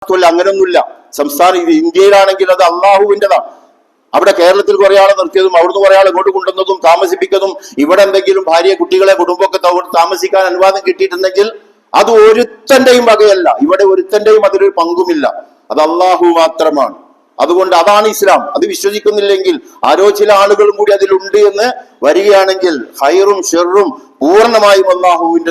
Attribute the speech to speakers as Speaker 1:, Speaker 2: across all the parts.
Speaker 1: അങ്ങനെയൊന്നുമില്ല. സംസ്ഥാനം ഇന്ത്യയിലാണെങ്കിൽ അത് അള്ളാഹുവിൻ്റെതാണ്. അവിടെ കേരളത്തിൽ കുറെ ആളെ നിർത്തിയതും അവിടുന്ന് കുറെ ആളെ ഇങ്ങോട്ട് കൊണ്ടുവന്നതും താമസിപ്പിക്കുന്നതും ഇവിടെ എന്തെങ്കിലും ഭാര്യ കുട്ടികളെ കുടുംബമൊക്കെ താമസിക്കാൻ അനുവാദം കിട്ടിയിട്ടുണ്ടെങ്കിൽ അത് ഒരുത്തന്റെയും വകയല്ല. ഇവിടെ ഒരുത്തന്റെയും അതിലൊരു പങ്കുമില്ല. അത് അള്ളാഹു മാത്രമാണ്. അതുകൊണ്ട് അതാണ് ഇസ്ലാം. അത് വിശ്വസിക്കുന്നില്ലെങ്കിൽ ആരോ ചില ആളുകളും കൂടി അതിലുണ്ട് എന്ന് വരികയാണെങ്കിൽ ഹൈറും ഷെറും പൂർണ്ണമായും അള്ളാഹുവിൽ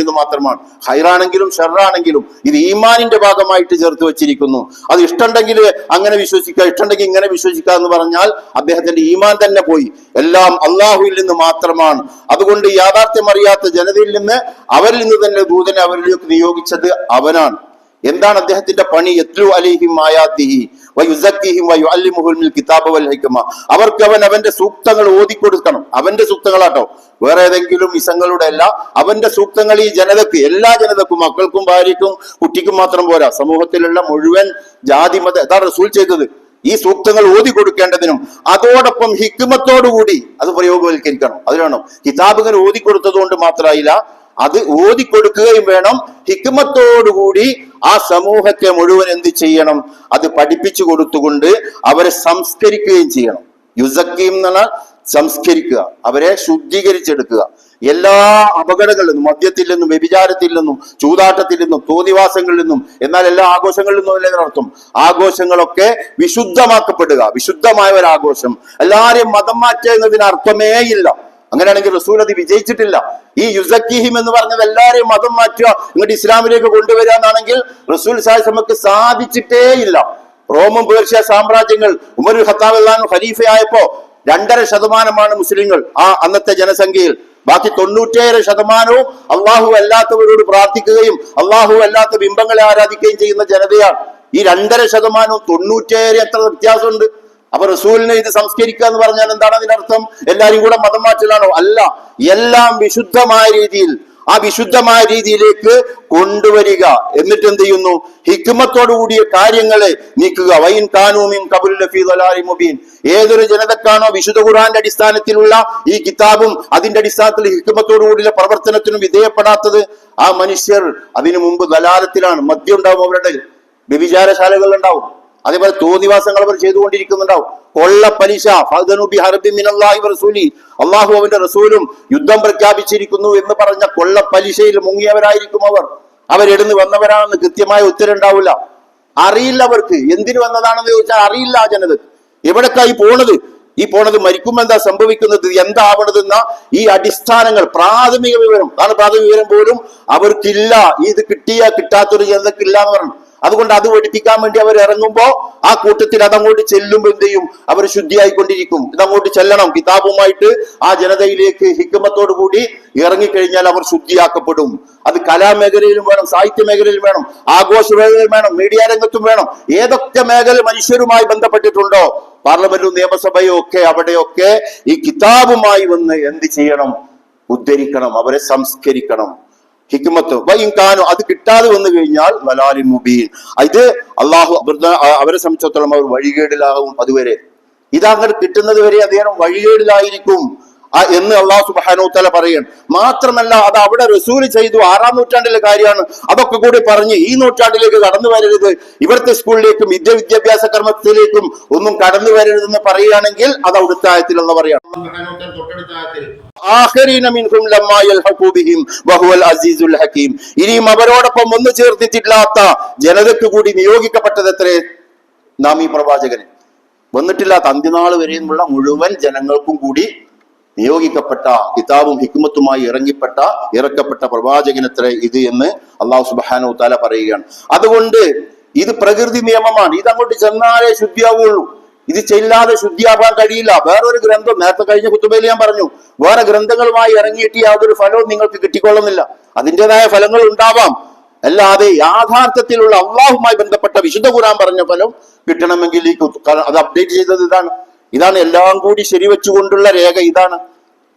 Speaker 1: നിന്ന് മാത്രമാണ്. ഹൈറാണെങ്കിലും ഷെറാണെങ്കിലും ഇത് ഈമാനിന്റെ ഭാഗമായിട്ട് ചേർത്ത് വെച്ചിരിക്കുന്നു. അത് ഇഷ്ടമുണ്ടെങ്കിൽ അങ്ങനെ വിശ്വസിക്കുക, ഇഷ്ടമുണ്ടെങ്കിൽ ഇങ്ങനെ വിശ്വസിക്കുക എന്ന് പറഞ്ഞാൽ അദ്ദേഹത്തിന്റെ ഈമാൻ തന്നെ പോയി. എല്ലാം അള്ളാഹുവിൽ നിന്ന് മാത്രമാണ്. അതുകൊണ്ട് യാഥാർത്ഥ്യം അറിയാത്ത ജനതയിൽ നിന്ന് അവരിൽ നിന്ന് തന്നെ ദൂതനെ അവരിലേക്ക് നിയോഗിച്ചത് അവനാണ്. എന്താണ് അദ്ദേഹത്തിന്റെ പണി? യത്ലു അലൈഹിം ആയാതിഹി വയുസക്കിഹിം വയുഅല്ലിമുഹുൽ കിതാബ വൽ ഹിക്മ. അവർക്ക് അവന്റെ സൂക്തങ്ങൾ ഓതിക്കൊടുക്കണം. അവന്റെ സൂക്തങ്ങളാട്ടോ, വേറെ ഏതെങ്കിലും ഇസങ്ങളുടെ അല്ല. അവന്റെ സൂക്തങ്ങൾ ഈ ജനതക്ക്, എല്ലാ ജനതക്കും, മക്കൾക്കും ഭാര്യയ്ക്കും കുട്ടിക്കും മാത്രം പോരാ, സമൂഹത്തിലുള്ള മുഴുവൻ ജാതി മത അതാണ് റസൂൽ ചെയ്തത്. ഈ സൂക്തങ്ങൾ ഓതി കൊടുക്കേണ്ടതിനും അതോടൊപ്പം ഹിക്മത്തോടുകൂടി അത് പ്രയോഗവൽക്കരിക്കണം. അതിനാണോ കിതാബുകൾ ഓതിക്കൊടുത്തത് കൊണ്ട് മാത്രമായില്ല, അത് ഓതിക്കൊടുക്കുകയും വേണം. ഹിക്മത്തോടുകൂടി ആ സമൂഹത്തെ മുഴുവൻ എന്ത് ചെയ്യണം? അത് പഠിപ്പിച്ചു കൊടുത്തുകൊണ്ട് അവരെ സംസ്കരിക്കുകയും ചെയ്യണം. യുസക്കീം എന്ന് പറഞ്ഞാൽ സംസ്കരിക്കുക, അവരെ ശുദ്ധീകരിച്ചെടുക്കുക. എല്ലാ അപകടങ്ങളിൽ നിന്നും, മദ്യത്തിൽ നിന്നും, വ്യഭിചാരത്തിൽ നിന്നും, ചൂതാട്ടത്തിൽ നിന്നും, തോന്നിവാസങ്ങളിൽ നിന്നും, എന്നാൽ എല്ലാ ആഘോഷങ്ങളിൽ നിന്നും അല്ലേ അർത്ഥം. ആഘോഷങ്ങളൊക്കെ വിശുദ്ധമാക്കപ്പെടുക, വിശുദ്ധമായ ഒരു ആഘോഷം. എല്ലാരെയും മതം മാറ്റുക എന്നതിന് അർത്ഥമേ ഇല്ല. അങ്ങനെയാണെങ്കിൽ റസൂൽ അത് വിജയിച്ചിട്ടില്ല. ഈ യുസക്കിഹിം എന്ന് പറഞ്ഞത് എല്ലാരെയും മതം മാറ്റുക, ഇങ്ങോട്ട് ഇസ്ലാമിലേക്ക് കൊണ്ടുവരിക എന്നാണെങ്കിൽ റസൂൽ സാഹിബ് സാധിച്ചിട്ടേ ഇല്ല. റോമും പേർഷ്യ സാമ്രാജ്യങ്ങൾ ഉമർ ഖത്താബ് ഖലീഫയായപ്പോ 2.5% മുസ്ലിങ്ങൾ ആ അന്നത്തെ ജനസംഖ്യയിൽ. ബാക്കി 97% അള്ളാഹു അല്ലാത്തവരോട് പ്രാർത്ഥിക്കുകയും അള്ളാഹു അല്ലാത്ത ബിംബങ്ങളെ ആരാധിക്കുകയും ചെയ്യുന്ന ജനതയാണ്. ഈ 2.5% 97 എത്ര വ്യത്യാസമുണ്ട്? അപ്പൊ റസൂലിനെ ഇത് സംസ്കരിക്കുക എന്ന് പറഞ്ഞാൽ എന്താണ് അതിനർത്ഥം? എല്ലാരും കൂടെ മതം മാറ്റലാണോ? അല്ല, എല്ലാം വിശുദ്ധമായ രീതിയിൽ, ആ വിശുദ്ധമായ രീതിയിലേക്ക് കൊണ്ടുവരിക. എന്നിട്ട് എന്ത് ചെയ്യുന്നു? ഹിക്മത്തോടുകൂടിയ കാര്യങ്ങളെ നീക്കുക. വൈൻ കാനൂമിൻ ഖബലു ലഫീ ദലാലിൻ മുബീൻ. ഏതൊരു ജനതക്കാണോ വിശുദ്ധ ഖുർആന്റെ അടിസ്ഥാനത്തിലുള്ള ഈ കിതാബും അതിന്റെ അടിസ്ഥാനത്തിൽ ഹിക്മത്തോടുകൂടിയ പ്രവർത്തനത്തിനും വിധേയപ്പെടാത്തത്, ആ മനുഷ്യർ അതിനു മുമ്പ് ദലാലത്തിലാണ്. മദ്യം ഉണ്ടാവും, അവരുടെ വ്യഭിചാരശാലകൾ ഉണ്ടാവും, അതേപോലെ തോന്നിവാസങ്ങൾ അവർ ചെയ്തുകൊണ്ടിരിക്കുന്നുണ്ടാവും. കൊള്ള പലിശ, അള്ളാഹു അവന്റെ റസൂലും യുദ്ധം പ്രഖ്യാപിച്ചിരിക്കുന്നു എന്ന് പറഞ്ഞ കൊള്ള പലിശയിൽ മുങ്ങിയവരായിരിക്കും അവർ. അവരെടുന്ന് വന്നവരാണെന്ന് കൃത്യമായ ഉത്തരം ഉണ്ടാവില്ല. അറിയില്ല അവർക്ക് എന്തിനു വന്നതാണെന്ന് ചോദിച്ചാൽ അറിയില്ല. ആ ജനത എവിടേക്കായി പോണത്? ഈ പോണത് മരിക്കുമ്പോൾ എന്താ സംഭവിക്കുന്നത്, എന്താവണതെന്ന ഈ അടിസ്ഥാനങ്ങൾ, പ്രാഥമിക വിവരം, അതാണ് പ്രാഥമിക വിവരം പോലും അവർക്കില്ല. ഇത് കിട്ടാത്തൊരു ജനതക്കില്ല എന്ന് പറഞ്ഞു. അതുകൊണ്ട് അത് പഠിപ്പിക്കാൻ വേണ്ടി അവർ ഇറങ്ങുമ്പോ ആ കൂട്ടത്തിൽ അതങ്ങോട്ട് ചെല്ലുമ്പോൾ എന്ത് ചെയ്യും? അവർ ശുദ്ധിയായിക്കൊണ്ടിരിക്കും. ഇതങ്ങോട്ട് ചെല്ലണം. കിതാബുമായിട്ട് ആ ജനതയിലേക്ക് ഹിക്മത്തോടു കൂടി ഇറങ്ങിക്കഴിഞ്ഞാൽ അവർ ശുദ്ധിയാക്കപ്പെടും. അത് കലാമേഖലയിലും വേണം, സാഹിത്യ മേഖലയിലും വേണം, ആഘോഷ മേഖലയിലും വേണം, മീഡിയ രംഗത്തും വേണം. ഏതൊക്കെ മേഖല മനുഷ്യരുമായി ബന്ധപ്പെട്ടിട്ടുണ്ടോ, പാർലമെന്റും നിയമസഭയും ഒക്കെ, അവിടെയൊക്കെ ഈ കിതാബുമായി വന്ന് എന്ത് ചെയ്യണം? ഉദ്ധരിക്കണം, അവരെ സംസ്കരിക്കണം. ഹിക്മത്ത് വൈകാനോ അത് കിട്ടാതെ വന്നു കഴിഞ്ഞാൽ വലാലിൻ മുബീൻ. ഇത് അള്ളാഹു അവരെ സംബന്ധിച്ചിടത്തോളം അവർ വഴികേടിലാകും. അതുവരെ ഇതങ്ങനെ കിട്ടുന്നത് വരെ അദ്ദേഹം വഴികേടിലായിരിക്കും എന്ന് അള്ളാഹു സുബ്ഹാനഹു വതആല പറയാണ്. മാത്രമല്ല അത് അവിടെ റസൂൽ ചെയ്തു, 6-ാം നൂറ്റാണ്ടിലെ കാര്യമാണ്. അതൊക്കെ കൂടി പറഞ്ഞ് ഈ നൂറ്റാണ്ടിലേക്ക് കടന്നു വരരുത്, ഇവിടുത്തെ സ്കൂളിലേക്കും വിദ്യാഭ്യാസ ക്രമത്തിലേക്കും ഒന്നും കടന്നു വരരുതെന്ന് പറയുകയാണെങ്കിൽ അത് അവിടുത്തെ ആയത്തിലുള്ള പറയാണ്. ഇനിയും അവരോടൊപ്പം ഒന്ന് ചേർത്തിട്ടില്ലാത്ത ജനതയ്ക്ക് കൂടി നിയോഗിക്കപ്പെട്ടത് എത്രേ? നാം ഈ പ്രവാചകനെ വന്നിട്ടില്ലാത്ത അന്ത്യനാൾ വരെയുമുള്ള മുഴുവൻ ജനങ്ങൾക്കും കൂടി നിയോഗിക്കപ്പെട്ട, കിതാബും ഹിക്മത്തുമായി ഇറക്കപ്പെട്ട പ്രവാചകനത്രേ ഇത് എന്ന് അള്ളാഹു സുബ്ഹാനഹു വതആല പറയുകയാണ്. അതുകൊണ്ട് ഇത് പ്രകൃതി നിയമമാണ്. ഇതങ്ങോട്ട് ചെന്നാലേ ശുദ്ധിയാവുള്ളൂ. ഇത് ചെല്ലാതെ ശുദ്ധിയാവാൻ കഴിയില്ല. വേറൊരു ഗ്രന്ഥം, നേരത്തെ കഴിഞ്ഞ ഖുതുബയിൽ ഞാൻ പറഞ്ഞു, വേറെ ഗ്രന്ഥങ്ങളുമായി ഇറങ്ങിയിട്ട് യാതൊരു ഫലവും നിങ്ങൾക്ക് കിട്ടിക്കൊള്ളുന്നില്ല. അതിൻ്റെതായ ഫലങ്ങൾ ഉണ്ടാവാം, അല്ലാതെ യാഥാർത്ഥ്യത്തിലുള്ള അള്ളാഹുമായി ബന്ധപ്പെട്ട വിശുദ്ധ ഖുർആൻ പറഞ്ഞ ഫലം കിട്ടണമെങ്കിൽ അത് അപ്ഡേറ്റ് ചെയ്തത് ഇതാണ് എല്ലാം കൂടി ശരിവെച്ചുകൊണ്ടുള്ള രേഖ ഇതാണ്.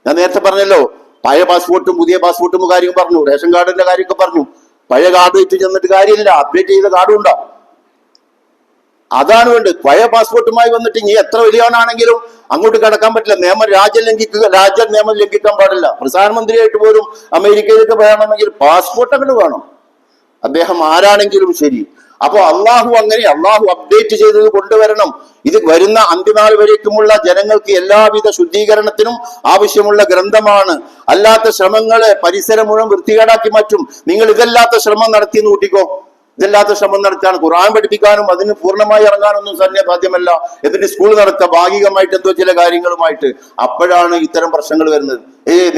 Speaker 1: ഞാൻ നേരത്തെ പറഞ്ഞല്ലോ, പഴയ പാസ്പോർട്ടും പുതിയ പാസ്പോർട്ടും കാര്യം പറഞ്ഞു, റേഷൻ കാർഡിന്റെ കാര്യമൊക്കെ പറഞ്ഞു. പഴയ കാർഡ് വെച്ച് ചെന്നിട്ട് കാര്യമില്ല, അപ്ഡേറ്റ് ചെയ്ത കാർഡും ഉണ്ടാ. അതാണ് വേണ്ടത്. പഴയ പാസ്പോർട്ടുമായി വന്നിട്ട് ഇനി എത്ര വലിയവനാണെങ്കിലും അങ്ങോട്ട് കടക്കാൻ പറ്റില്ല. രാജ്യ നിയമം ലംഘിക്കാൻ പാടില്ല. പ്രധാനമന്ത്രിയായിട്ട് പോലും അമേരിക്കയിലേക്ക് വേണമെങ്കിൽ പാസ്പോർട്ട് അങ്ങോട്ട് വേണം. അദ്ദേഹം ആരാണെങ്കിലും ശരി. അപ്പൊ അള്ളാഹു അപ്ഡേറ്റ് ചെയ്തത് കൊണ്ടുവരണം. ഇത് വരുന്ന അന്ത്യനാൾ വരേക്കുമുള്ള ജനങ്ങൾക്ക് എല്ലാവിധ ശുദ്ധീകരണത്തിനും ആവശ്യമുള്ള ഗ്രന്ഥമാണ്. അല്ലാത്ത ശ്രമങ്ങളെ പരിസരം മുഴുവൻ വൃത്തികേടാക്കി മാറ്റും. നിങ്ങൾ ഇതല്ലാത്ത ശ്രമം നടത്തിയെന്ന് കൂട്ടിക്കോ. ഇതല്ലാത്ത ശ്രമം നടത്താൻ ഖുർആൻ പഠിപ്പിക്കാനും അതിന് പൂർണ്ണമായി ഇറങ്ങാനൊന്നും തന്നെ സാധ്യമല്ല. എന്നിട്ട് സ്കൂൾ നടത്തുക ഭാഗികമായിട്ട് എന്തോ ചില കാര്യങ്ങളുമായിട്ട്. അപ്പോഴാണ് ഇത്തരം പ്രശ്നങ്ങൾ വരുന്നത്.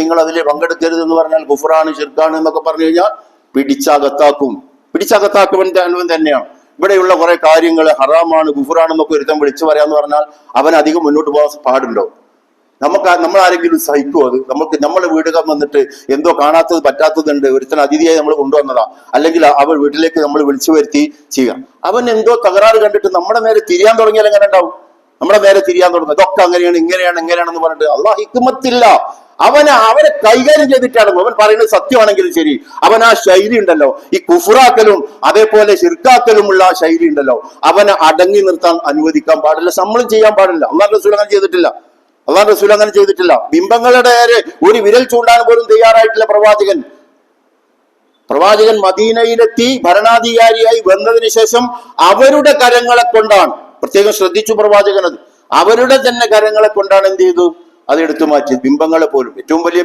Speaker 1: നിങ്ങൾ അതിൽ പങ്കെടുക്കരുത് എന്ന് പറഞ്ഞാൽ കുഫറാണ്, ശിർക്കാണ് എന്നൊക്കെ പറഞ്ഞു കഴിഞ്ഞാൽ പിടിച്ചകത്താക്കുവൻ തന്നെയാണ്. ഇവിടെയുള്ള കുറെ കാര്യങ്ങൾ ഹറാമാണ്, കുഫറാണെന്നൊക്കെ ഒരുത്തം വിളിച്ചു പറയാന്ന് പറഞ്ഞാൽ അവൻ അധികം മുന്നോട്ട് പോകാൻ പാടുണ്ടോ? നമ്മൾ ആരെങ്കിലും സഹിക്കുമോ? അത് നമ്മുടെ വീടുകൾ വന്നിട്ട് എന്തോ കാണാത്തത് പറ്റാത്തതുണ്ട്, ഒരുത്തൻ അതിഥിയായി നമ്മൾ കൊണ്ടുവന്നതാ, അല്ലെങ്കിൽ അവൾ വീട്ടിലേക്ക് നമ്മൾ വിളിച്ചു വരുത്തി ചെയ്യുക. അവൻ എന്തോ തകരാറ് കണ്ടിട്ട് നമ്മുടെ നേരെ തിരിയാൻ തുടങ്ങിയാൽ എങ്ങനെ ഉണ്ടാവും? നമ്മുടെ നേരെ തിരിയാൻ തുടങ്ങും. ഇതൊക്കെ അങ്ങനെയാണ് ഇങ്ങനെയാണെന്ന് പറഞ്ഞിട്ട് അള്ളാഹ് ഹിക്മത്തില്ല. അവരെ കൈകാര്യം ചെയ്തിട്ടാണ്. അവൻ പറയുന്നത് സത്യമാണെങ്കിലും ശരി, അവൻ ആ ശൈലി ഉണ്ടല്ലോ, ഈ കുഫറാക്കലും അതേപോലെ ശിർക്കാക്കലുമുള്ള ആ ശൈലി ഉണ്ടല്ലോ, അവനെ അടങ്ങി നിർത്താൻ അനുവദിക്കാൻ പാടില്ല, നമ്മളും ചെയ്യാൻ പാടില്ല. അള്ളാഹു റസൂൽ അങ്ങനെ ചെയ്തിട്ടില്ല. ബിംബങ്ങളുടെ ഒരു വിരൽ ചൂണ്ടാൻ പോലും തയ്യാറായിട്ടില്ല പ്രവാചകൻ മദീനയിലെത്തി ഭരണാധികാരിയായി വന്നതിന് ശേഷം അവരുടെ കരങ്ങളെ കൊണ്ടാണ്, പ്രത്യേകം ശ്രദ്ധിച്ചു പ്രവാചകൻ, അത് അവരുടെ തന്നെ കരങ്ങളെ കൊണ്ടാണ് എന്ത് ചെയ്തു? അത് എടുത്തു മാറ്റി. ബിംബങ്ങളെ പോലും, ഏറ്റവും വലിയ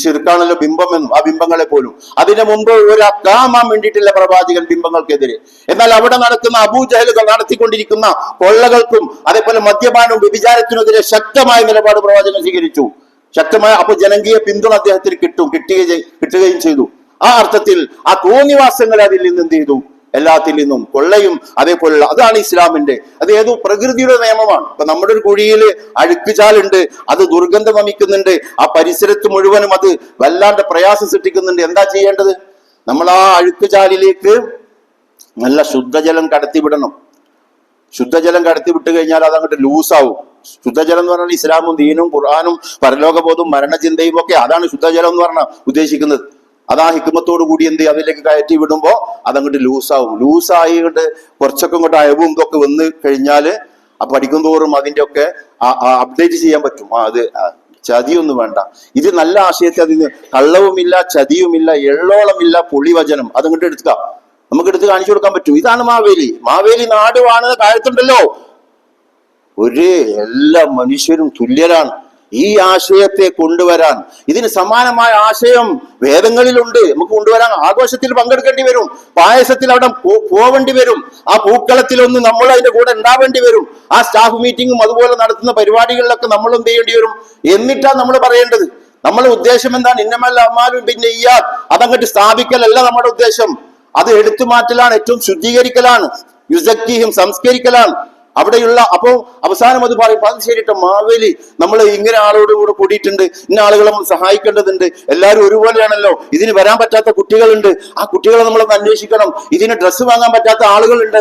Speaker 1: ശിർക്കാണല്ലോ ബിംബം എന്നും, ആ ബിംബങ്ങളെ പോലും. അതിനു മുമ്പ് ഒരു അക്കാമാൻ വേണ്ടിയിട്ടില്ല പ്രവാചകൻ ബിംബങ്ങൾക്കെതിരെ. എന്നാൽ അവിടെ നടക്കുന്ന അബൂജഹലുകൾ നടത്തിക്കൊണ്ടിരിക്കുന്ന കൊള്ളകൾക്കും അതേപോലെ മദ്യപാനവും വ്യഭിചാരത്തിനെതിരെ ശക്തമായ നിലപാട് പ്രവാചകൻ സ്വീകരിച്ചു. അപ്പൊ ജനകീയ പിന്തുണ അദ്ദേഹത്തിന് കിട്ടുകയും ചെയ്തു. ആ അർത്ഥത്തിൽ ആ തോന്നിവാസങ്ങളെ അതിൽ നിന്ന് എന്ത് ചെയ്തു? എല്ലാത്തിൽ നിന്നും കൊള്ളയും അതേപോലുള്ള, അതാണ് ഇസ്ലാമിന്റെ. അത് ഏതോ പ്രകൃതിയുടെ നിയമമാണ്. ഇപ്പൊ നമ്മുടെ ഒരു കുഴിയിൽ അഴുക്കുചാലുണ്ട്, അത് ദുർഗന്ധം വമിക്കുന്നുണ്ട്, ആ പരിസരത്ത് മുഴുവനും അത് വല്ലാണ്ട് പ്രയാസം സൃഷ്ടിക്കുന്നുണ്ട്. എന്താ ചെയ്യേണ്ടത്? നമ്മൾ ആ അഴുക്കുചാലിലേക്ക് നല്ല ശുദ്ധജലം കടത്തിവിടണം. ശുദ്ധജലം കടത്തിവിട്ട് കഴിഞ്ഞാൽ അത് അങ്ങോട്ട് ലൂസാവും. ശുദ്ധജലം എന്ന് പറഞ്ഞാൽ ഇസ്ലാമും ദീനും ഖുർആനും പരലോകബോധവും മരണചിന്തയും ഒക്കെ, അതാണ് ശുദ്ധജലം എന്ന് പറഞ്ഞാൽ ഉദ്ദേശിക്കുന്നത്. അത് ആ ഹിക്മത്തോടു കൂടി എന്ത് അതിലേക്ക് കയറ്റി വിടുമ്പോ അതങ്ങോട്ട് ലൂസായിട്ട് കുറച്ചൊക്കെ ഇങ്ങോട്ട് അയവും ഇതൊക്കെ വന്ന് കഴിഞ്ഞാല് പഠിക്കും തോറും അതിന്റെ ഒക്കെ അപ്ഡേറ്റ് ചെയ്യാൻ പറ്റും. അത് ചതിയൊന്നും വേണ്ട. ഇത് നല്ല ആശയത്തെ അതിന് കള്ളവുമില്ല, ചതിയുമില്ല, എള്ളോളമില്ല, പൊളിവചനം അതങ്ങോട്ട് എടുക്കുക, നമുക്ക് എടുത്ത് കാണിച്ചു കൊടുക്കാൻ പറ്റും. ഇതാണ് മാവേലി നാടുവാണ് കാലത്തുണ്ടല്ലോ. എല്ലാ മനുഷ്യരും തുല്യരാണ്. ഈ ആശയത്തെ കൊണ്ടുവരാൻ, ഇതിന് സമാനമായ ആശയം വേദങ്ങളിലുണ്ട്. നമുക്ക് കൊണ്ടുവരാൻ ആഘോഷത്തിൽ പങ്കെടുക്കേണ്ടി വരും, പായസത്തിൽ അവിടെ പോവേണ്ടി വരും, ആ പൂക്കളത്തിലൊന്ന് നമ്മൾ അതിന്റെ കൂടെ ഉണ്ടാവേണ്ടി വരും, ആ സ്റ്റാഫ് മീറ്റിങ്ങും അതുപോലെ നടത്തുന്ന പരിപാടികളിലൊക്കെ നമ്മൾ എന്ത് ചെയ്യേണ്ടി വരും. എന്നിട്ടാണ് നമ്മൾ പറയേണ്ടത്. നമ്മുടെ ഉദ്ദേശം എന്താണ്? ഇന്നമല്ല അമ്മാലും പിന്നെ അതങ്ങോട്ട് സ്ഥാപിക്കലല്ല നമ്മുടെ ഉദ്ദേശം. അത് എടുത്തു മാറ്റലാണ്, ഏറ്റവും ശുദ്ധീകരിക്കലാണ്, യുസക്കിയും സംസ്കരിക്കലാണ് അവിടെയുള്ള. അപ്പോ അവസാനം അത് പറയും, അത് ശരിട്ടോ മാവേലി നമ്മൾ ഇങ്ങനെ ആളോട് കൂടെ കൂടിയിട്ടുണ്ട്, ഇന്ന ആളുകളെ നമ്മൾ സഹായിക്കേണ്ടതുണ്ട്, എല്ലാവരും ഒരുപോലെയാണല്ലോ, ഇതിന് വരാൻ പറ്റാത്ത കുട്ടികളുണ്ട്, ആ കുട്ടികളെ നമ്മളൊന്ന് അന്വേഷിക്കണം, ഇതിന് ഡ്രസ്സ് വാങ്ങാൻ പറ്റാത്ത ആളുകളുണ്ട്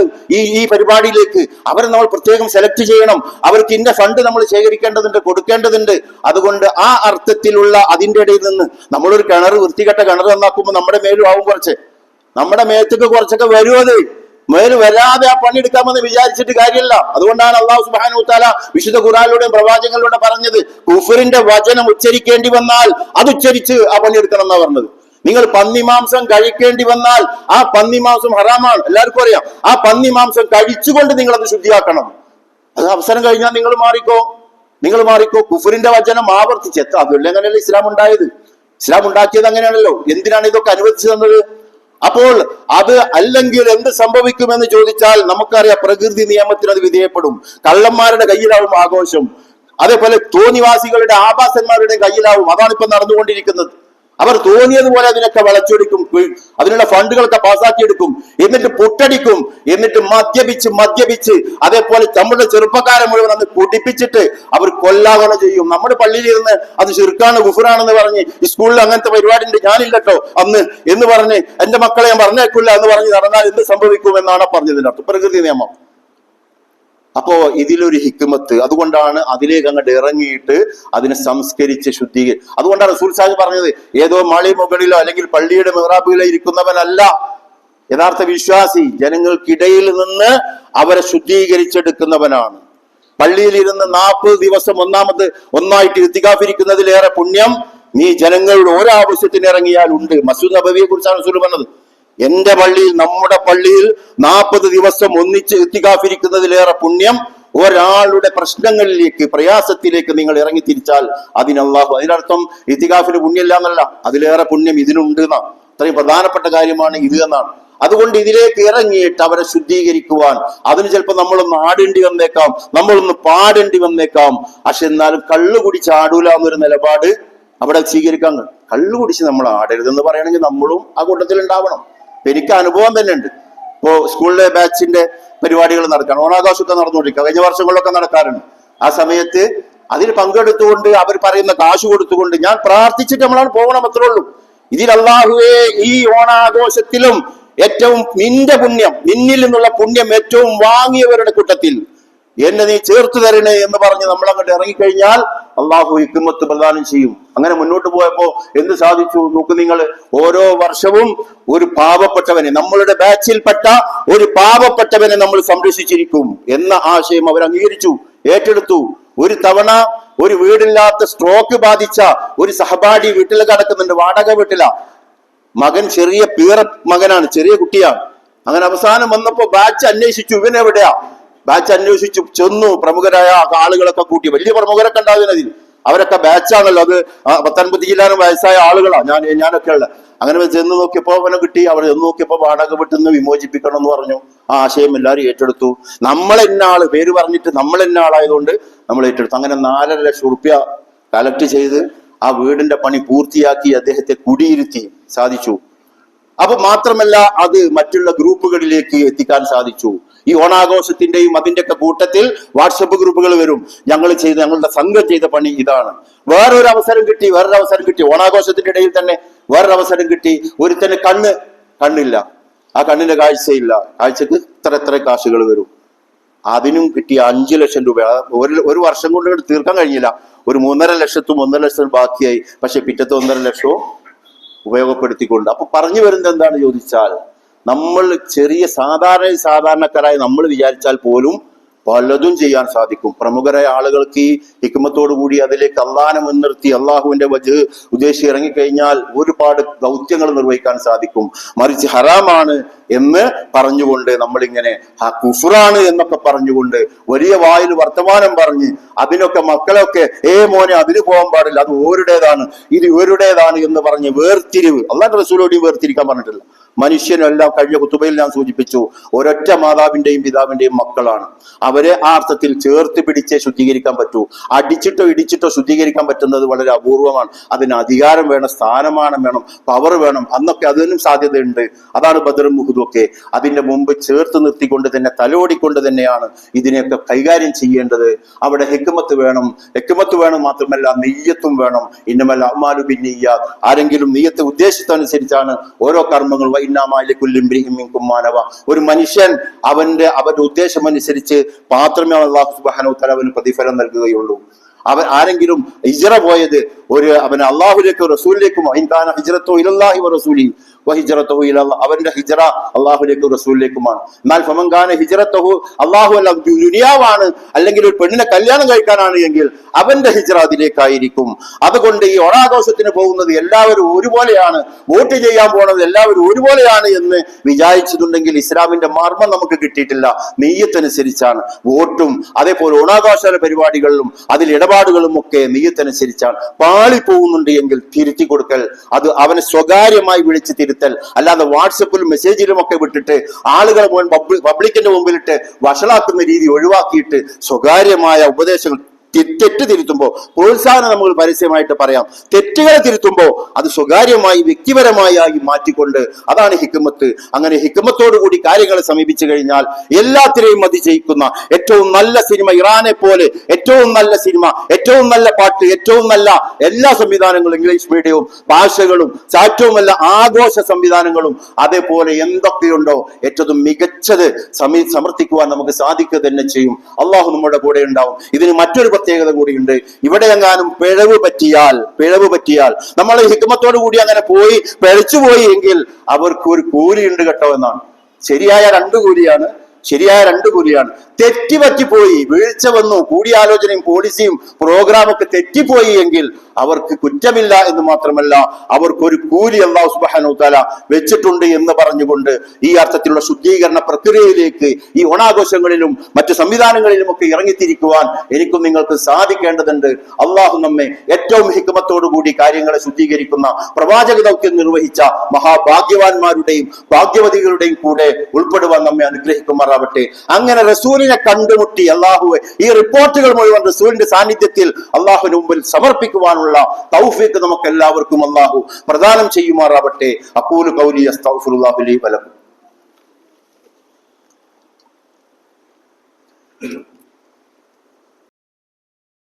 Speaker 1: ഈ പരിപാടിയിലേക്ക്, അവരെ നമ്മൾ പ്രത്യേകം സെലക്ട് ചെയ്യണം, അവർക്ക് ഇന്ന ഫണ്ട് നമ്മൾ ശേഖരിക്കേണ്ടതുണ്ട്, കൊടുക്കേണ്ടതുണ്ട്. അതുകൊണ്ട് ആ അർത്ഥത്തിലുള്ള അതിൻ്റെ ഇടയിൽ നിന്ന് നമ്മളൊരു വൃത്തികെട്ട കിണർ നന്നാക്കുമ്പോൾ നമ്മുടെ മേലും ആവും, നമ്മുടെ മേത്തേക്ക് കുറച്ചൊക്കെ വരുമത്. മേല് വരാതെ ആ പണിയെടുക്കാമെന്ന് വിചാരിച്ചിട്ട് കാര്യമില്ല. അതുകൊണ്ടാണ് അള്ളാഹു സുബ്ഹാനഹു വ തആല വിശുദ്ധ ഖുർആനിലൂടെയും പ്രവാചകങ്ങളിലൂടെ പറഞ്ഞത്, കുഫറിന്റെ വചനം ഉച്ചരിക്കേണ്ടി വന്നാൽ അത് ഉച്ചരിച്ച് ആ പണിയെടുക്കണം എന്നാ പറഞ്ഞത്. നിങ്ങൾ പന്നിമാംസം കഴിക്കേണ്ടി വന്നാൽ ആ പന്നിമാംസം ഹറാമാണ്, എല്ലാവർക്കും അറിയാം. ആ പന്നിമാംസം കഴിച്ചുകൊണ്ട് നിങ്ങൾ അത് ശുദ്ധിയാക്കണം. അത് അവസരം കഴിഞ്ഞാൽ നിങ്ങൾ മാറിക്കോ. കുഫറിന്റെ വചനം ആവർത്തിച്ച് അതല്ല അങ്ങനെയല്ല ഇസ്ലാം ഉണ്ടായത്. ഇസ്ലാം ഉണ്ടാക്കിയത് അങ്ങനെയാണല്ലോ. എന്തിനാണ് ഇതൊക്കെ അനുവദിച്ചു തന്നത്? അപ്പോൾ അത് അല്ലെങ്കിൽ എന്ത് സംഭവിക്കുമെന്ന് ചോദിച്ചാൽ നമുക്കറിയാം, പ്രകൃതി നിയമത്തിന് അത് വിധേയപ്പെടും. കള്ളന്മാരുടെ കയ്യിലാവും ആഘോഷം, അതേപോലെ തോന്നിവാസികളുടെ ആഭാസന്മാരുടെ കയ്യിലാവും. അതാണ് ഇപ്പൊ നടന്നുകൊണ്ടിരിക്കുന്നത്. അവർ തോന്നിയതുപോലെ അതിനൊക്കെ വളച്ചൊടിക്കും, അതിനുള്ള ഫണ്ടുകളൊക്കെ പാസാക്കിയെടുക്കും, എന്നിട്ട് പൊട്ടടിക്കും, എന്നിട്ട് മദ്യപിച്ച് അതേപോലെ നമ്മുടെ ചെറുപ്പക്കാരെ മുഴുവൻ അന്ന് കുടിപ്പിച്ചിട്ട് അവർ കൊല്ലാകൊല ചെയ്യും. നമ്മുടെ പള്ളിയിൽ ഇരുന്ന് അത് ശിർക്കാണ് കുഫറാണെന്ന് പറഞ്ഞ് ഈ സ്കൂളിൽ അങ്ങനത്തെ പരിപാടി ഉണ്ട്, ഞാനില്ലട്ടോ അന്ന് എന്ന് പറഞ്ഞ് എന്റെ മക്കളെ ഞാൻ പറഞ്ഞേക്കില്ല എന്ന് പറഞ്ഞ് നടന്നാൽ എന്ത് സംഭവിക്കും എന്നാണ് പറഞ്ഞതിന്റെ അർത്ഥം, പ്രകൃതി നിയമം. അപ്പോ ഇതിലൊരു ഹിക്മത്ത്. അതുകൊണ്ടാണ് അതിലേക്ക് അങ്ങോട്ട് ഇറങ്ങിയിട്ട് അതിനെ സംസ്കരിച്ച് അതുകൊണ്ടാണ് റസൂൽ സാഹിബ് പറഞ്ഞത്, ഏതോ മാളി മുകളിലോ അല്ലെങ്കിൽ പള്ളിയുടെ മിഹ്റാബിലോ ഇരിക്കുന്നവനല്ല യഥാർത്ഥ വിശ്വാസി, ജനങ്ങൾക്കിടയിൽ നിന്ന് അവരെ ശുദ്ധീകരിച്ചെടുക്കുന്നവനാണ്. പള്ളിയിൽ ഇരുന്ന് 40 ദിവസം ഒന്നായിട്ട് ഇത്തികാഫിരിക്കുന്നതിലേറെ പുണ്യം നീ ജനങ്ങളുടെ ഓരോ ആവശ്യത്തിന് ഇറങ്ങിയാൽ ഉണ്ട്. മസ്ജിദ് നബവിയെ കുറിച്ചാണ് റസൂൽ പറഞ്ഞത്. എന്റെ പള്ളിയിൽ, നമ്മുടെ പള്ളിയിൽ 40 ദിവസം ഒന്നിച്ച് ഇത്തികാഫിരിക്കുന്നതിലേറെ പുണ്യം ഒരാളുടെ പ്രശ്നങ്ങളിലേക്ക്, പ്രയാസത്തിലേക്ക് നിങ്ങൾ ഇറങ്ങി തിരിച്ചാൽ അതിനല്ലാഹു, അതിനർത്ഥം ഇത്തികാഫിന് പുണ്യമില്ല എന്നല്ല, അതിലേറെ പുണ്യം ഇതിനുണ്ട് എന്നാണ്. അത്രയും പ്രധാനപ്പെട്ട കാര്യമാണ് ഇത് എന്നാണ്. അതുകൊണ്ട് ഇതിലേക്ക് ഇറങ്ങിയിട്ട് അവരെ ശുദ്ധീകരിക്കുവാൻ, അതിന് ചിലപ്പോൾ നമ്മളൊന്ന് ആടേണ്ടി വന്നേക്കാം, നമ്മളൊന്ന് പാടേണ്ടി വന്നേക്കാം. പക്ഷെ എന്നാലും കള്ളു കുടിച്ച് ആടൂല എന്നൊരു നിലപാട് അവിടെ സ്വീകരിക്കാൻ. കള്ളു കുടിച്ച് നമ്മൾ ആടരുതെന്ന് പറയണമെങ്കിൽ നമ്മളും ആ കൂട്ടത്തിൽ ഉണ്ടാവണം. എനിക്ക് അനുഭവം തന്നെ ഉണ്ട്. ഇപ്പോ സ്കൂളിലെ ബാച്ചിന്റെ പരിപാടികൾ നടക്കാണ്, ഓണാഘോഷമൊക്കെ നടന്നുകൊണ്ടിരിക്കുക, കഴിഞ്ഞ വർഷങ്ങളിലൊക്കെ നടക്കാറുണ്ട്. ആ സമയത്ത് അതിൽ പങ്കെടുത്തുകൊണ്ട് അവർ പറയുന്ന കാശ് കൊടുത്തുകൊണ്ട് ഞാൻ പ്രാർത്ഥിച്ചിട്ട് നമ്മളാണ് പോകണം, അത്രേ ഉള്ളൂ. ഇതിൽ അല്ലാഹുവേ, ഈ ഓണാഘോഷത്തിലും ഏറ്റവും നിന്റെ പുണ്യം, നിന്നിൽ നിന്നുള്ള പുണ്യം ഏറ്റവും വാങ്ങിയവരുടെ കൂട്ടത്തിൽ എന്നെ നീ ചേർത്ത് തരണേ എന്ന് പറഞ്ഞ് നമ്മൾ അങ്ങോട്ട് ഇറങ്ങിക്കഴിഞ്ഞാൽ അള്ളാഹു ഹിക്മത്ത് പ്രദാനം ചെയ്യും. അങ്ങനെ മുന്നോട്ട് പോയപ്പോ എന്ത് സാധിച്ചു നോക്ക് നിങ്ങൾ. ഓരോ വർഷവും ഒരു പാവപ്പെട്ടവനെ, നമ്മളുടെ ബാച്ചിൽപ്പെട്ട ഒരു പാവപ്പെട്ടവനെ നമ്മൾ സംരക്ഷിച്ചിരിക്കും എന്ന ആശയം അവർ അംഗീകരിച്ചു, ഏറ്റെടുത്തു. ഒരു തവണ ഒരു വീടില്ലാത്ത സ്ട്രോക്ക് ബാധിച്ച ഒരു സഹപാഠി വീട്ടിൽ കിടക്കുന്നുണ്ട്, വാടക വീട്ടിലാ. മകൻ ചെറിയ പീറ മകനാണ്, ചെറിയ കുട്ടിയാണ്. അങ്ങനെ അവസാനം വന്നപ്പോ ബാച്ച് അന്വേഷിച്ചു, ഇവനെവിടെയാ? ബാച്ച് അന്വേഷിച്ചു ചെന്നു, പ്രമുഖരായ ആളുകളൊക്കെ കൂട്ടി, വലിയ പ്രമുഖരൊക്കെ ഉണ്ടാകുന്ന അതിൽ, അവരൊക്കെ ബാച്ചാണല്ലോ, അത് 19 ജില്ലാനും വയസ്സായ ആളുകളാ, ഞാനൊക്കെ ഉള്ള. അങ്ങനെ ചെന്ന് നോക്കിയപ്പോ അവനെ കിട്ടി. അവിടെ ചെന്ന് നോക്കിയപ്പോ വാടക വീട്ടിൽ വിമോചിപ്പിക്കണം എന്ന് പറഞ്ഞു. ആ ആശയം എല്ലാവരും ഏറ്റെടുത്തു. നമ്മളെന്ന ആള് പേര് പറഞ്ഞിട്ട് നമ്മളെന്ന ആളായതുകൊണ്ട് നമ്മൾ ഏറ്റെടുത്തു. അങ്ങനെ 4.5 ലക്ഷം റുപ്യ കളക്ട് ചെയ്ത് ആ വീടിന്റെ പണി പൂർത്തിയാക്കി അദ്ദേഹത്തെ കുടിയിരുത്തി സാധിച്ചു. അപ്പൊ മാത്രമല്ല അത് മറ്റുള്ള ഗ്രൂപ്പുകളിലേക്ക് എത്തിക്കാൻ സാധിച്ചു. ഈ ഓണാഘോഷത്തിന്റെയും അതിന്റെ ഒക്കെ കൂട്ടത്തിൽ വാട്സപ്പ് ഗ്രൂപ്പുകൾ വരും, ഞങ്ങളുടെ സംഘം ചെയ്ത പണി ഇതാണ്. വേറൊരു അവസരം കിട്ടി, ഓണാഘോഷത്തിന്റെ ഇടയിൽ തന്നെ വേറൊരു അവസരം കിട്ടി. ഒരുത്തന് കണ്ണില്ല, ആ കണ്ണിന്റെ കാഴ്ചയില്ല, കാഴ്ചക്ക് ഇത്ര കാശുകൾ വരും. അതിനും കിട്ടിയ 5 ലക്ഷം രൂപ. ഒരു വർഷം കൊണ്ട് തീർക്കാൻ കഴിഞ്ഞില്ല. ഒരു 3.5 ലക്ഷത്തും 1.5 ലക്ഷവും ബാക്കിയായി. പക്ഷെ പിറ്റത്തെ 1.5 ലക്ഷവും ഉപയോഗപ്പെടുത്തിക്കൊണ്ട്. അപ്പൊ പറഞ്ഞു വരുന്നത് എന്താണ് ചോദിച്ചാൽ, നമ്മൾ ചെറിയ സാധാരണക്കാരായി നമ്മൾ വിചാരിച്ചാൽ പോലും പലതും ചെയ്യാൻ സാധിക്കും. പ്രമുഖരായ ആളുകൾക്ക് ഈ ഹിക്മത്തോടു കൂടി അതിലേക്ക് അള്ളാഹനെ മുൻനിർത്തി അള്ളാഹുവിന്റെ വജ്ഹ് ഉദ്ദേശിച്ച് ഇറങ്ങിക്കഴിഞ്ഞാൽ ഒരുപാട് ദൗത്യങ്ങൾ നിർവഹിക്കാൻ സാധിക്കും. മറിച്ച് ഹറാമാണ് എന്ന് പറഞ്ഞുകൊണ്ട് നമ്മളിങ്ങനെ കുഫ്റാണ് എന്നൊക്കെ പറഞ്ഞുകൊണ്ട് വലിയ വായിൽ വർത്തമാനം പറഞ്ഞ് അതിനൊക്കെ മക്കളൊക്കെ മോനെ അതിന് പോകാൻ പാടില്ല, അത് ഓരുടേതാണ്, ഇത് ഇവരുടേതാണ് എന്ന് പറഞ്ഞ് വേർതിരിവ്, അള്ളാഹുവിന്റെ റസൂലോടെയും വേർതിരിക്കാൻ പറഞ്ഞിട്ടില്ല. മനുഷ്യനെല്ലാം കഴിഞ്ഞ കുത്തുബയിൽ ഞാൻ സൂചിപ്പിച്ചു, ഒരൊറ്റ മാതാവിന്റെയും പിതാവിന്റെയും മക്കളാണ്. അവരെ ആ അർത്ഥത്തിൽ ചേർത്ത് പിടിച്ചേ ശുദ്ധീകരിക്കാൻ പറ്റൂ. അടിച്ചിട്ടോ ഇടിച്ചിട്ടോ ശുദ്ധീകരിക്കാൻ പറ്റുന്നത് വളരെ അപൂർവമാണ്. അതിന് അധികാരം വേണം, സ്ഥാനമാനം വേണം, പവർ വേണം. അന്നൊക്കെ അതിനും സാധ്യതയുണ്ട്. അതാണ് ബദറും മുഹുദും ഒക്കെ. അതിന്റെ മുമ്പ് ചേർത്ത് നിർത്തിക്കൊണ്ട് തന്നെ, തലോടിക്കൊണ്ട് തന്നെയാണ് ഇതിനെയൊക്കെ കൈകാര്യം ചെയ്യേണ്ടത്. അവിടെ ഹിക്മത്ത് വേണം മാത്രമല്ല നിയ്യത്തും വേണം. ഇന്നമൽ അഅ്മാലു ബിന്നിയ്യാത്ത്, ആരെങ്കിലും നിയ്യത്ത് ഉദ്ദേശിച്ചതനുസരിച്ചാണ് ഓരോ കർമ്മങ്ങളും. ഒരു മനുഷ്യൻ അവന്റെ ഉദ്ദേശം അനുസരിച്ച് മാത്രമേ അല്ലാഹു സുബ്ഹാനഹു വ തആല അവന് പ്രതിഫലം നൽകുകയുള്ളൂ. അവൻ ആരെങ്കിലും ഹിജ്റ പോയത് അവന് അള്ളാഹുലേക്കും റസൂലിലേക്കും, അവന്റെ ഹിജ്റ അള്ളാഹുലേക്കും റസൂലിലേക്കുമാണ്. എന്നാൽ ഫമൻകാന ഹിജ്റത്തുഹു അല്ലാഹു അല്ല ദുനിയാവാണ്, അല്ലെങ്കിൽ ഒരു പെണ്ണിനെ കല്യാണം കഴിക്കാനാണ് എങ്കിൽ അവന്റെ ഹിജ്റ അതിലേക്കായിരിക്കും. അതുകൊണ്ട് ഈ ഓണാഘോഷത്തിന് പോകുന്നത് എല്ലാവരും ഒരുപോലെയാണ്, വോട്ട് ചെയ്യാൻ പോണത് എല്ലാവരും ഒരുപോലെയാണ് എന്ന് വിചാരിച്ചിട്ടുണ്ടെങ്കിൽ ഇസ്ലാമിന്റെ മർമ്മം നമുക്ക് കിട്ടിയിട്ടില്ല. നെയ്യത്തനുസരിച്ചാണ് വോട്ടും അതേപോലെ ഓണാഘോഷ പരിപാടികളിലും അതിൽ ഇടപാടുകളും ഒക്കെ നെയ്യത്തനുസരിച്ചാണ്. പാളിപ്പോകുന്നുണ്ട് എങ്കിൽ തിരുത്തി കൊടുക്കൽ, അത് അവനെ സ്വകാര്യമായി വിളിച്ച് തിരുത്തൽ, അല്ലാതെ വാട്സപ്പിലും മെസ്സേജിലും ഒക്കെ വിട്ടിട്ട് ആളുകളെ മുഴുവൻ പബ്ലിക്കിന്റെ മുമ്പിലിട്ട് വഷളാക്കുന്ന രീതി ഒഴിവാക്കിയിട്ട് സ്വകാര്യമായ ഉപദേശങ്ങൾ, തെറ്റ് തിരുത്തുമ്പോൾ പ്രോത്സാഹനം നമ്മൾ പരസ്യമായിട്ട് പറയാം, തെറ്റുകളെ തിരുത്തുമ്പോൾ അത് സ്വകാര്യമായി വ്യക്തിപരമായി മാറ്റിക്കൊണ്ട്, അതാണ് ഹിക്മത്ത്. അങ്ങനെ ഹിക്മത്തോടുകൂടി കാര്യങ്ങളെ സമീപിച്ചു കഴിഞ്ഞാൽ എല്ലാത്തിനെയും അതിജയിക്കുന്ന ഏറ്റവും നല്ല സിനിമ, ഇറാനെ പോലെ ഏറ്റവും നല്ല സിനിമ, ഏറ്റവും നല്ല പാട്ട്, ഏറ്റവും നല്ല എല്ലാ സംവിധാനങ്ങളും, ഇംഗ്ലീഷ് മീഡിയവും ഭാഷകളും ഏറ്റവുമല്ല ആഘോഷ സംവിധാനങ്ങളും, അതേപോലെ എന്തൊക്കെയുണ്ടോ ഏറ്റവും മികച്ചത് സമർത്ഥിക്കുവാൻ നമുക്ക് സാധിക്കുക തന്നെ ചെയ്യും. അള്ളാഹു നമ്മുടെ കൂടെ ഉണ്ടാവും. ഇതിന് മറ്റൊരു പ്രത്യേകത കൂടിയുണ്ട്. ഇവിടെ എങ്ങാനും പിഴവ് പറ്റിയാൽ നമ്മൾ ഹിക്മത്തോടു കൂടി അങ്ങനെ പിഴച്ചുപോയി എങ്കിൽ അവർക്ക് ഒരു കൂലിയുണ്ട് കേട്ടോ എന്നാണ്. ശരിയായ 2 കൂലിയാണ്, ശരിയായ 2 കൂലിയാണ്. തെറ്റിപ്പറ്റിപ്പോയി, വീഴ്ച വന്നു, കൂടിയാലോചനയും പോളിസിയും പ്രോഗ്രാമൊക്കെ തെറ്റിപ്പോയി എങ്കിൽ അവർക്ക് കുറ്റമില്ല എന്ന് മാത്രമല്ല, അവർക്കൊരു കൂലി അല്ലാഹു സുബ്ഹാനഹു വ തആല വെച്ചിട്ടുണ്ട് എന്ന് പറഞ്ഞുകൊണ്ട് ഈ അർത്ഥത്തിലുള്ള ശുദ്ധീകരണ പ്രക്രിയയിലേക്ക് ഈ ഓണാഘോഷങ്ങളിലും മറ്റു സംവിധാനങ്ങളിലും ഒക്കെ ഇറങ്ങിത്തിരിക്കുവാൻ എനിക്കും നിങ്ങൾക്ക് സാധിക്കേണ്ടതുണ്ട്. അള്ളാഹു നമ്മെ ഏറ്റവും ഹിക്മത്തോടുകൂടി കാര്യങ്ങളെ ശുദ്ധീകരിക്കുന്ന പ്രവാചക ദൗത്യം നിർവഹിച്ച മഹാഭാഗ്യവാന്മാരുടെയും ഭാഗ്യവതികളുടെയും കൂടെ ഉൾപ്പെടുവാൻ നമ്മെ അനുഗ്രഹിക്കുമാറാവട്ടെ. അങ്ങനെ റസൂലിനെ കണ്ടുമുട്ടി അള്ളാഹുവെ ഈ റിപ്പോർട്ടുകൾ മുഴുവൻ റസൂലിന്റെ സാന്നിധ്യത്തിൽ അള്ളാഹുവിന് മുമ്പിൽ സമർപ്പിക്കുവാനുള്ള തൗഫീഖ് നമുക്ക് എല്ലാവർക്കും അള്ളാഹു പ്രദാനം ചെയ്യുമാറാവട്ടെ. അഖൂലു ഖൗലി അസ്തഗ്ഫിറുല്ലാഹി ലി വലക്കും.